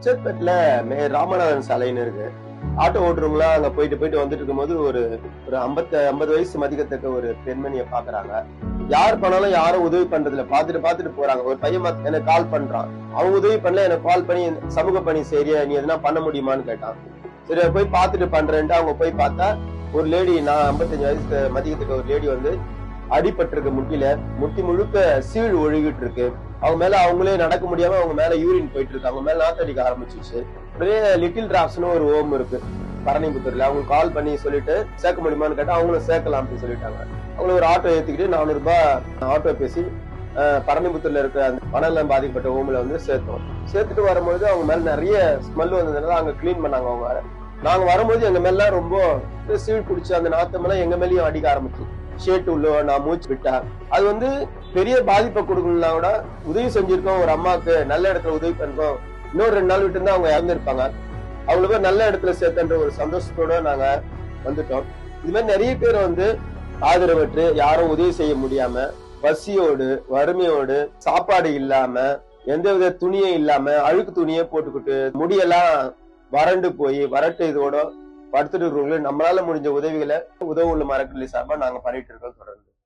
சேத்பேட்ல ராமநாதன் சாலைன்னு இருக்கு. ஆட்டோ ஓட்டுறவங்களா அங்க போயிட்டு போயிட்டு வந்துட்டு இருக்கும்போது ஒரு ஒரு 50 வயசு மதிக்கத்தக்க ஒரு பெண்மணியை பாக்குறாங்க. யார் பண்ணாலும் யாரும் உதவி பண்றதுல பாத்துட்டு போறாங்க. ஒரு பையன் எனக்கு கால் பண்றான். அவன் உதவி பண்ணல, எனக்கு கால் பண்ணி சமூக பணி சரியா நீ எதனா பண்ண முடியுமான்னு கேட்டான். சரி போய் பாத்துட்டு பண்றேன்ட்டு அவங்க போய் பார்த்தா ஒரு லேடி, நான் 55 வயசு மதிக்கத்தக்க ஒரு லேடி வந்து அடிபட்டிருக்கு முட்டில. முட்டி முழுக்க சீழ் ஒழுகிட்டு இருக்கு. அவங்க மேல அவங்களே நடக்க முடியாம அவங்க மேல யூரின் போயிட்டு இருக்கு. அவங்க மேல நாத்தடிக்க ஆரம்பிச்சிச்சு. அப்படியே லிட்டில் டிராப்ஸ்னு ஒரு ஹோம் இருக்கு பரணிபுத்தூர்ல. அவங்க கால் பண்ணி சொல்லிட்டு சேர்க்க முடியுமான்னு கேட்டா அவங்களும் சேர்க்கலாம் அப்படின்னு சொல்லிட்டாங்க. அவங்கள ஒரு ஆட்டோ ஏத்திக்கிட்டு 400 ரூபாய் ஆட்டோ பேசி பரணிபுத்தூர்ல இருக்க அந்த மணலம் பாதிக்கப்பட்ட ஹோம்ல வந்து சேர்த்தோம். சேர்த்துட்டு வரும்போது அவங்க மேல நிறைய ஸ்மெல் வந்ததுனால அங்க கிளீன் பண்ணாங்க. அவங்க நாங்க வரும்போது எங்க மேல ரொம்ப சீழ் குடிச்சு அந்த நாத்தமெல்லாம் எங்க மேலயும் அடிக்க ஆரம்பிச்சு. ஷேட் உள்ள நான் மூச்சு விட்டா அது வந்து பெரிய பாதிப்பை கொடுக்கணும்னா கூட உதவி செஞ்சிருக்கோம். ஒரு அம்மாவுக்கு நல்ல இடத்துல உதவி பண்ணிருக்கோம். இன்னொரு 2 நாள் விட்டு இருந்தா அவங்க இறந்துருப்பாங்க. அவ்வளவு பேர் நல்ல இடத்துல சேர்த்தன்ற ஒரு சந்தோஷத்தோட நாங்க வந்துட்டோம். இது மாதிரி நிறைய பேர் வந்து ஆதரவற்று யாரும் உதவி செய்ய முடியாம பசியோடு வறுமையோடு சாப்பாடு இல்லாம எந்தவித துணியும் இல்லாம அழுக்கு துணியே போட்டுக்கிட்டு முடியெல்லாம் வறண்டு போய் வறட்டு இதோட படுத்துட்டு இருக்கிறவங்களுக்கு நம்மளால முடிஞ்ச உதவிகளை உதவுள்ள மரக்கல்லி சார்பா நாங்க பண்ணிட்டு இருக்கோம் தொடர்ந்து.